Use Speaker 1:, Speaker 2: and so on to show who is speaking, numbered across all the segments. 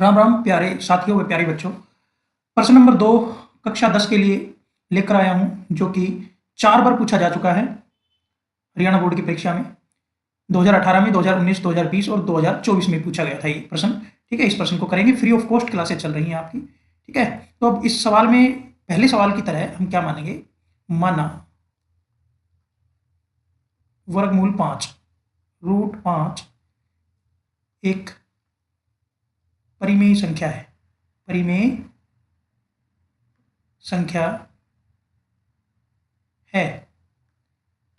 Speaker 1: राम राम प्यारे साथियों व प्यारे बच्चों। प्रश्न नंबर 2 कक्षा 10 के लिए लेकर आया हूं, जो कि 4 बार पूछा जा चुका है हरियाणा बोर्ड की परीक्षा में। 2018 में, 2019, 2020 और 2024 में पूछा गया था ये प्रश्न। ठीक है, इस प्रश्न को करेंगे। फ्री ऑफ कॉस्ट क्लासेस चल रही हैं आपकी। ठीक है, तो अब इस सवाल में पहले सवाल की तरह हम क्या मानेंगे, माना वर्गमूल 5 √5 एक परिमेय संख्या है। परिमेय संख्या है।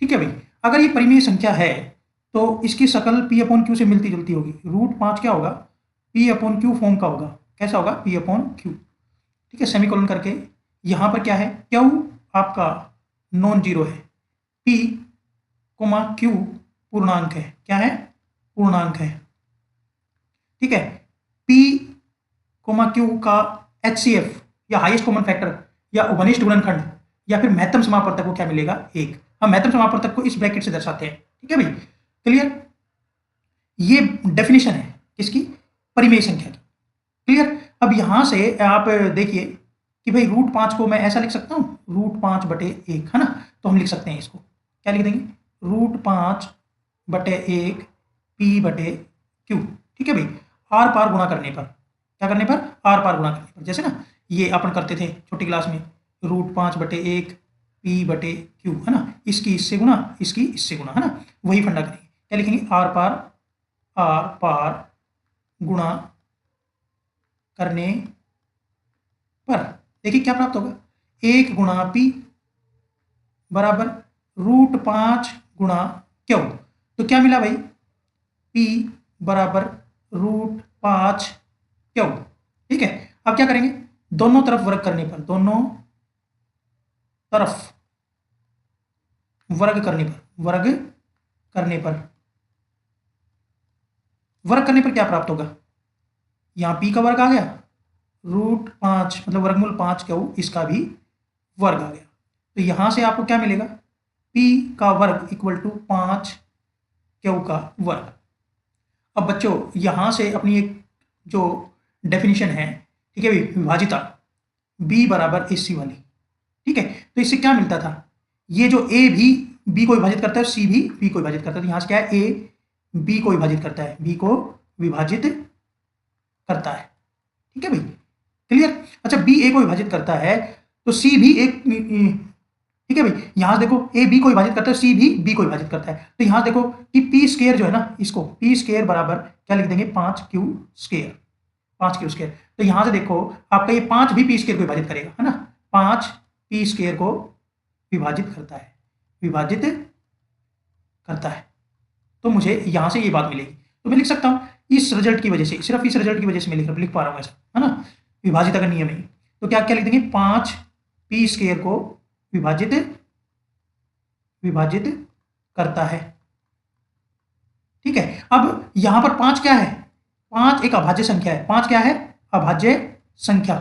Speaker 1: ठीक है भाई, अगर ये परिमेय संख्या है तो इसकी शकल p अपॉन क्यू से मिलती जुलती होगी। √5 क्या होगा, p अपॉन क्यू फॉर्म का होगा। कैसा होगा, p अपॉन क्यू। ठीक है, सेमीकोलन करके यहां पर क्या है, क्यू आपका नॉन जीरो है, p कोमा क्यू पूर्णांक है। क्या है, पूर्णांक है। ठीक है, p कोमा क्यू का HCF या हाईएस्ट कॉमन फैक्टर या उपनिष्ठ गुणनखंड या फिर महत्तम समापवर्तक को क्या मिलेगा, 1। हम महत्तम समापवर्तक को इस ब्रैकेट से दर्शाते हैं। ठीक है भाई, क्लियर। ये डेफिनेशन है किसकी, परिमेय संख्या की। क्लियर। अब यहां से आप देखिए कि भाई √5 को मैं ऐसा लिख सकता हूं, √5/1 है ना। तो हम लिख सकते हैं इसको, क्या लिख देंगे, √5/1 p/q। ठीक है भाई, आर पार गुणा करने पर, क्या करने पर, आर पार गुणा करने पर। जैसे ना ये अपन करते थे छोटी क्लास में, √5/1 p/q है ना। इसकी इससे गुणा, इसकी इससे गुणा, है ना। वही फंडा करेंगे। क्या लिखेंगे, आर पार गुणा करने पर देखिए क्या प्राप्त होगा, 1 गुणा p बराबर √5 गुणा क्यू। तो क्या मिला भाई, p बराबर √5 क्यू। ठीक है, अब क्या करेंगे, दोनों तरफ वर्ग करने पर, दोनों तरफ वर्ग करने पर, वर्ग करने पर, वर्ग करने पर क्या प्राप्त होगा, यहां p का वर्ग आ गया, √5 मतलब वर्गमूल 5 क्यू, इसका भी वर्ग आ गया। तो यहां से आपको क्या मिलेगा, p का वर्ग इक्वल टू 5 क्यू का वर्ग। अब बच्चों यहां से अपनी एक जो डेफिनेशन है, ठीक है, विभाजिता b बराबर AC वाली। ठीक है, तो इससे क्या मिलता था, ये जो a भी b को विभाजित करता है, c भी b को विभाजित करता है। तो यहां से क्या है, a b को विभाजित करता है, b को विभाजित करता है। ठीक है भाई, क्लियर। अच्छा, b a को विभाजित करता है तो c भी एक, ठीक है भाई, यहां से देखो a b को विभाजित करता है, c भी b को विभाजित करता है। तो यहां देखो कि p² जो है ना, इसको p² बराबर क्या लिख देंगे, 5q², 5q²। तो यहां से देखो आपका ये 5 भी p² को विभाजित करेगा, है ना। 5 p² को विभाजित करता है, विभाजित करता है। तो मुझे यहां से ये बात मिलेगी। तो मैं लिख सकता हूं इस रिजल्ट की वजह से, सिर्फ इस रिजल्ट की वजह से मैं लिख पा रहा हूं ऐसा, है ना। विभाजित का नियम है। तो क्या क्या लिख देंगे, 5 p² को विभाजित करता है। ठीक है, अब यहां पर 5 क्या है, 5 एक अभाज्य संख्या है। 5 क्या है, अभाज्य संख्या।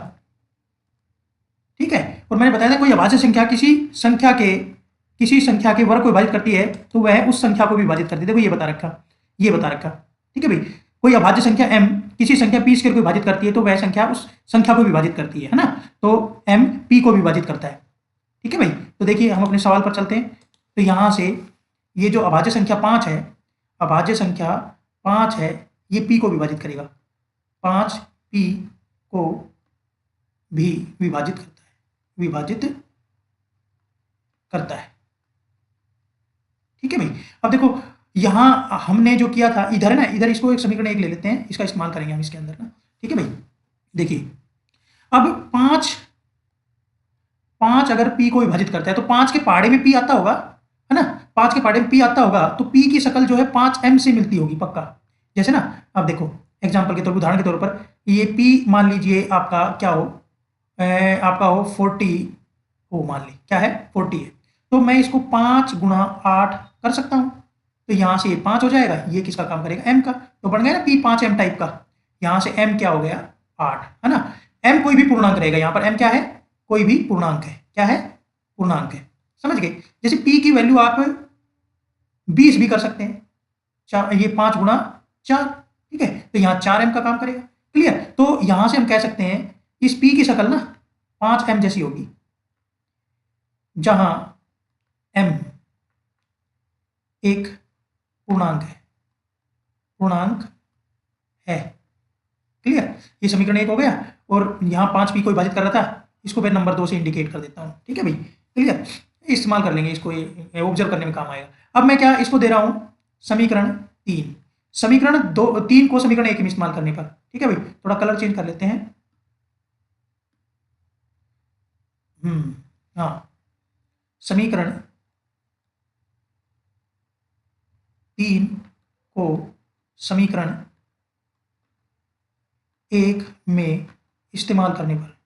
Speaker 1: ठीक है, और मैंने बताया था कोई अभाज्य संख्या किसी संख्या के वर्ग को विभाजित करती है तो वह उस संख्या को भी विभाजित करती है। देखो ये बता रखा। ठीक है भाई, कोई अभाज्य संख्या m किसी संख्या p² को विभाजित करती है तो वह संख्या उस संख्या को विभाजित करती है ना। तो m p को विभाजित करता है। ठीक है भाई, तो देखिए हम अपने सवाल पर चलते हैं। तो यहां से ये जो अभाज्य संख्या 5 है, अभाज्य संख्या 5 है, ये p को विभाजित करेगा, 5 p को भी विभाजित करता है। ठीक है भाई, अब देखो यहां हमने जो किया था, इधर है ना, इधर इसको एक समीकरण 1 ले लेते हैं, इसका इस्तेमाल करेंगे हम इसके अंदर ना। ठीक है भाई, देखिए अब 5 अगर p को विभाजित करता है तो 5 के पहाड़े में p आता होगा, है ना। 5 के पहाड़े में p आता होगा तो p की शकल जो है 5m से मिलती होगी पक्का। जैसे ना, अब देखो एग्जाम्पल के तौर, उदाहरण के तौर पर ये p मान लीजिए आपका क्या हो, आपका हो 40 हो, मान ली क्या है 40 है। तो मैं इसको 5 गुणा 8 कर सकता हूं। तो यहां से ये 5 हो जाएगा, ये किसका काम करेगा, m का। तो बन गया ना p 5m टाइप का। यहां से m क्या हो गया, 8, है ना। m कोई भी पूर्णांक रहेगा, यहां पर m क्या है, कोई भी पूर्णांक है। क्या है, पूर्णांक है, समझ गए। जैसे p की वैल्यू आप 20 भी कर सकते हैं, ये 5 गुणा 4। ठीक है, तो यहां 4m का काम करेगा। क्लियर। तो यहां से हम कह सकते हैं इस P की शक्ल ना 5m जैसी होगी, जहां m एक पूर्णांक है, पूर्णांक है। क्लियर। ये समीकरण 1 हो गया और यहाँ 5p को विभाजित कर रहा था, इसको मैं नंबर 2 से इंडिकेट कर देता हूँ। ठीक है भाई, क्लियर। इस्तेमाल कर लेंगे इसको, ये ऑब्जर्व करने में काम आएगा। अब मैं क्या इसको दे रहा हूँ, समीकरण 3, समीकरण 3 को समीकरण 1 में इस्तेमाल करने पर। ठीक है भाई, थोड़ा कलर चेंज कर लेते हैं। हाँ, समीकरण 3 को समीकरण 1 में इस्तेमाल करने पर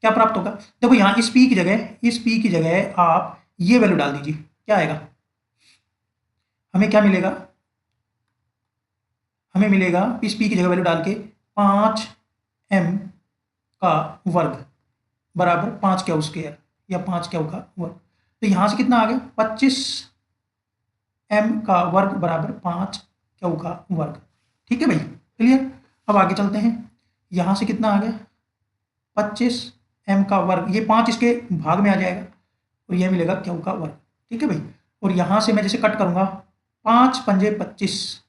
Speaker 1: क्या प्राप्त होगा। देखो यहाँ इस P की जगह आप ये वैल्यू डाल दीजिए, क्या आएगा, हमें क्या मिलेगा, हमें मिलेगा इस P की जगह वैल्यू डाल के 5m का वर्ग बराबर 5 क्यू स्क्वायर या 5 क्यू का वर्ग। तो यहां से कितना आ गया, 25m का वर्ग बराबर 5 क्यू का वर्ग। ठीक है भाई, क्लियर। अब आगे चलते हैं, यहां से कितना आ गया, 25m का वर्ग, ये 5 इसके भाग में आ जाएगा और यह मिलेगा क्यू का वर्ग। ठीक है भाई, और यहां से मैं जैसे कट करूंगा 5 पंजे 25,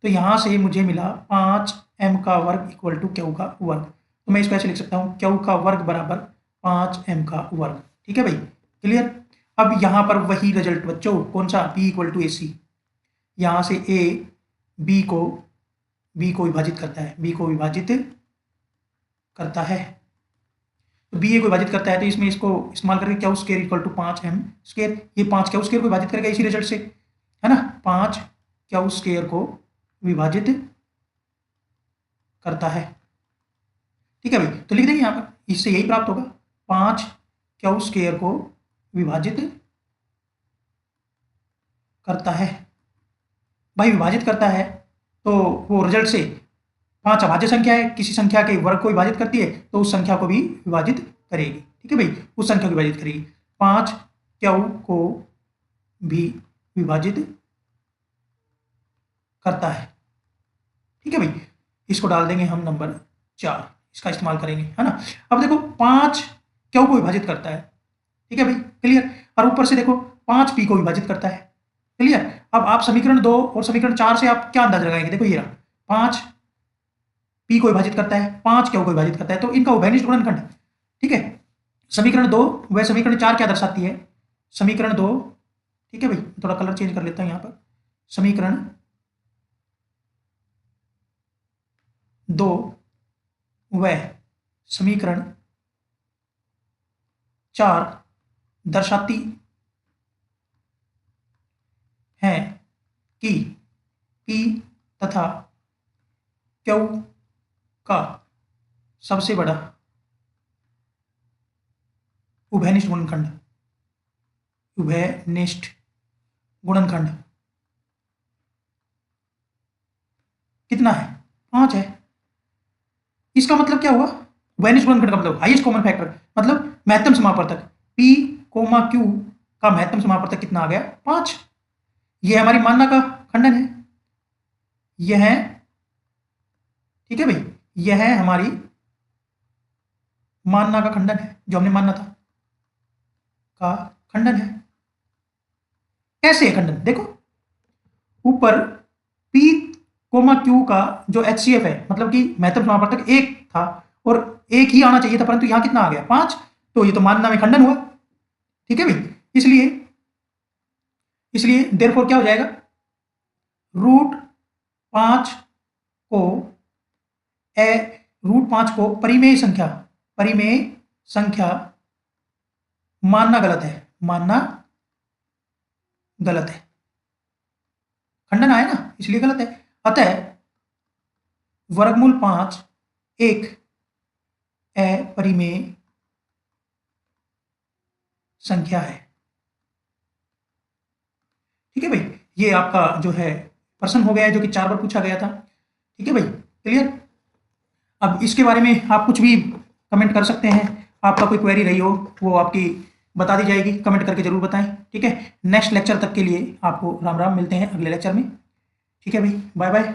Speaker 1: तो यहां से मुझे मिला 5m का वर्ग इक्वल टू क्यू का वर्ग। तो मैं इसको ऐसे लिख सकता हूं, क्यू का वर्ग बराबर 5m का वर्ग। ठीक है भाई, क्लियर। अब यहां पर वही रिजल्ट बच्चों, कौन सा, P इक्वल टू AC, यहां से A B को विभाजित करता है, B को विभाजित करता है, तो बी ए को विभाजित करता है, तो इसमें इसको इस्तेमाल करके Q square equal to 5m square, ये 5 क्यू स्क्वायर को विभाजित करेगा इसी रिजल्ट से, है ना, 5 क्यू स्क्वायर को विभाजित करता है। ठीक है भाई, तो लिख देंगे यहाँ पर, इससे यही प्राप्त होगा, 5 क्यू स्क्वायर को विभाजित करता है। भाई विभाजित करता है तो वो रिजल्ट से 5 अभाज्य संख्या है, किसी संख्या के वर्ग को विभाजित करती है तो उस संख्या को भी विभाजित करेगी। ठीक है भाई, उस संख्या को विभाजित करेगी, 5 क्यू को भी विभाजित करता है। ठीक है भाई, इसको डाल देंगे हम नंबर 4, इसका इस्तेमाल करेंगे, है ना। अब देखो 5 क्यू को विभाजित करता है, ठीक है भाई, क्लियर। और ऊपर से देखो 5 पी को विभाजित करता है, क्लियर। अब आप समीकरण 2 और समीकरण 4 से आप क्या अंदाजा लगाएंगे, देखो ये रहा, 5 पी को विभाजित करता है, 5 क्यू को विभाजित करता है, तो इनका उभयनिष्ठ गुणनखंड। ठीक है, समीकरण 2 व समीकरण 4 क्या दर्शाती है, समीकरण 2, ठीक है भाई, थोड़ा कलर चेंज कर लेता हूं यहां पर, समीकरण 2 व समीकरण 4 दर्शाती है कि P तथा Q का सबसे बड़ा उभयनिष्ठ गुणनखंड, उभयनिष्ठ गुणनखंड कितना है, 5 है। इसका मतलब क्या हुआ, उभयनिष्ठ गुणनखंड का मतलब हाईएस्ट कॉमन फैक्टर, मतलब महत्तम समापवर्तक, P, Q का महत्तम समापवर्तक कितना आ गया, 5। यह हमारी मानना का खंडन है, यह है, ठीक है भाई, यह है हमारी मानना का खंडन है, जो हमने मानना था का खंडन है। कैसे है खंडन, देखो ऊपर P, Q का जो HCF है, मतलब कि महत्तम समापवर्तक 1 था और 1 ही आना चाहिए था, परंतु यहां कितना आ गया, 5, तो ये तो मानना में खंडन हुआ। ठीक है भाई, इसलिए देयरफॉर क्या हो जाएगा, √5 को परिमेय संख्या मानना गलत है, खंडन आया ना, इसलिए गलत है। अतः वर्गमूल 5 एक अपरिमेय संख्या है। ठीक है भाई, ये आपका जो है प्रश्न हो गया है, जो कि 4 बार पूछा गया था। ठीक है भाई, क्लियर। अब इसके बारे में आप कुछ भी कमेंट कर सकते हैं, आपका कोई क्वेरी रही हो वो आपकी बता दी जाएगी, कमेंट करके जरूर बताएं। ठीक है, नेक्स्ट लेक्चर तक के लिए आपको राम राम, मिलते हैं अगले लेक्चर में। ठीक है भाई, बाय बाय।